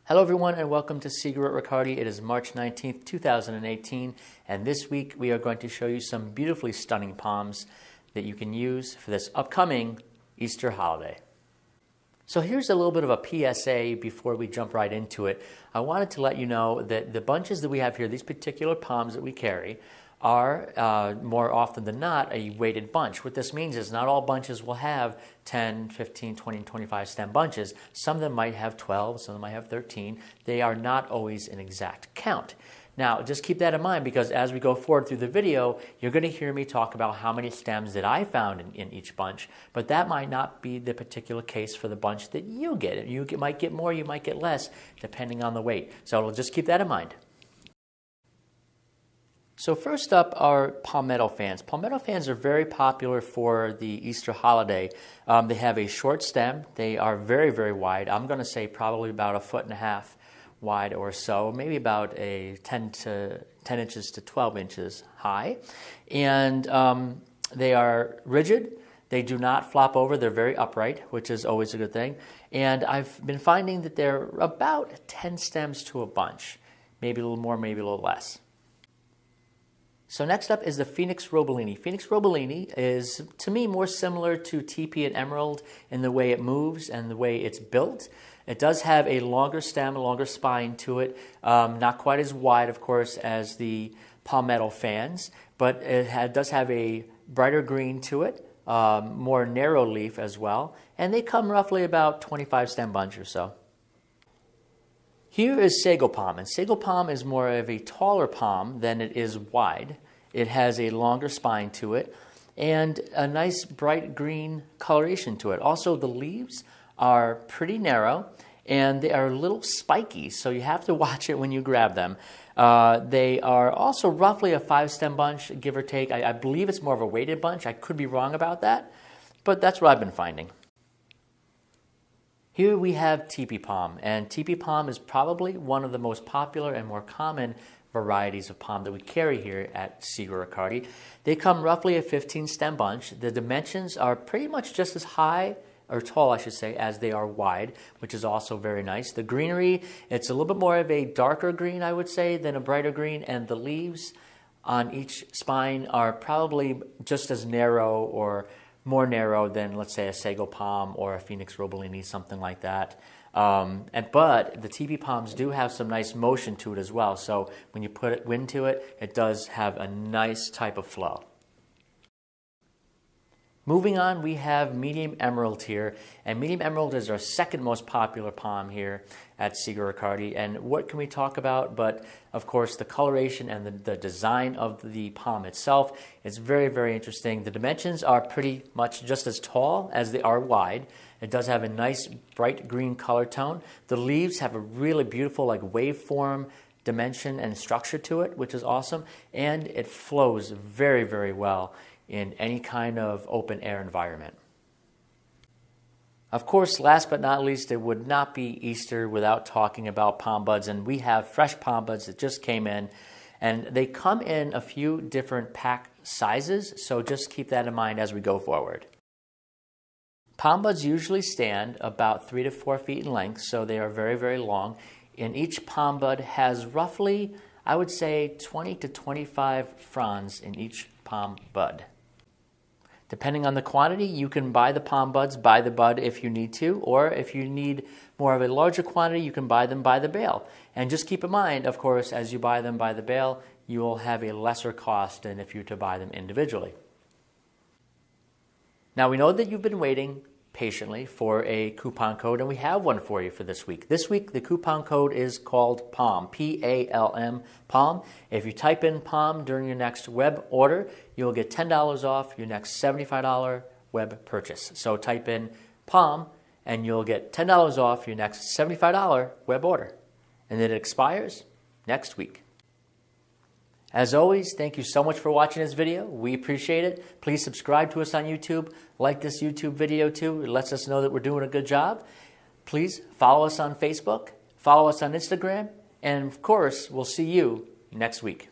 Hello everyone and welcome to Seagroatt Riccardi. It is March 19th, 2018, and this week we are going to show you some beautifully stunning palms that you can use for this upcoming Easter holiday. So here's a little bit of a PSA before we jump right into it. I wanted to let you know that the bunches that we have here, these particular palms that we carry, are more often than not a weighted bunch. What this means is not all bunches will have 10, 15, 20, 25 stem bunches. Some of them might have 12, some of them might have 13. They are not always an exact count. Now, just keep that in mind because as we go forward through the video, you're going to hear me talk about how many stems that I found in each bunch, but that might not be the particular case for the bunch that you get. You might get more, you might get less, depending on the weight. So just keep that in mind. So first up are palmetto fans. Palmetto fans are very popular for the Easter holiday. They have a short stem. They are very, very wide. I'm going to say probably about 1.5 feet wide or so, maybe about a 10 inches to 12 inches high. And they are rigid. They do not flop over. They're very upright, which is always a good thing. And I've been finding that they're about 10 stems to a bunch, maybe a little more, maybe a little less. So next up is the Phoenix Robellini. Phoenix Robellini is, to me, more similar to TP and Emerald in the way it moves and the way it's built. It does have a longer stem, a longer spine to it, not quite as wide, of course, as the palmetto fans, but it does have a brighter green to it, more narrow leaf as well, and they come roughly about 25 stem bunch or so. Here is sago palm, and sago palm is more of a taller palm than it is wide. It has a longer spine to it and a nice bright green coloration to it. Also, the leaves are pretty narrow and they are a little spiky, so you have to watch it when you grab them. They are also roughly a 5-stem bunch, give or take. I believe it's more of a weighted bunch. I could be wrong about that, but that's what I've been finding. Here we have teepee palm, and teepee palm is probably one of the most popular and more common varieties of palm that we carry here at Seagroatt Riccardi. They come roughly a 15-stem bunch. The dimensions are pretty much just as high, or tall I should say, as they are wide, which is also very nice. The greenery, it's a little bit more of a darker green, I would say, than a brighter green, and the leaves on each spine are probably just as narrow or more narrow than, let's say, a sago palm or a Phoenix Robellini, something like that. But the teepee palms do have some nice motion to it as well. So when you put wind to it, it does have a nice type of flow. Moving on, we have medium emerald here, and medium emerald is our second most popular palm here at Seagroatt Riccardi. And what can we talk about? But of course, the coloration and the design of the palm itself is very, very interesting. The dimensions are pretty much just as tall as they are wide. It does have a nice bright green color tone. The leaves have a really beautiful like waveform dimension and structure to it, which is awesome, and it flows very, very well in any kind of open air environment. Of course, last but not least, it would not be Easter without talking about palm buds, and we have fresh palm buds that just came in, and they come in a few different pack sizes, so just keep that in mind as we go forward. Palm buds usually stand about 3 to 4 feet in length, so they are very, very long, and each palm bud has roughly, I would say, 20 to 25 fronds in each palm bud. Depending on the quantity, you can buy the palm buds by the bud if you need to, or if you need more of a larger quantity, you can buy them by the bale. And just keep in mind, of course, as you buy them by the bale, you will have a lesser cost than if you were to buy them individually. Now, we know that you've been waiting patiently for a coupon code, and we have one for you for this week. This week, the coupon code is called PALM, P-A-L-M, PALM. If you type in PALM during your next web order, you'll get $10 off your next $75 web purchase. So type in PALM, and you'll get $10 off your next $75 web order. And then it expires next week. As always, thank you so much for watching this video. We appreciate it. Please subscribe to us on YouTube. Like this YouTube video too. It lets us know that we're doing a good job. Please follow us on Facebook. Follow us on Instagram. And of course, we'll see you next week.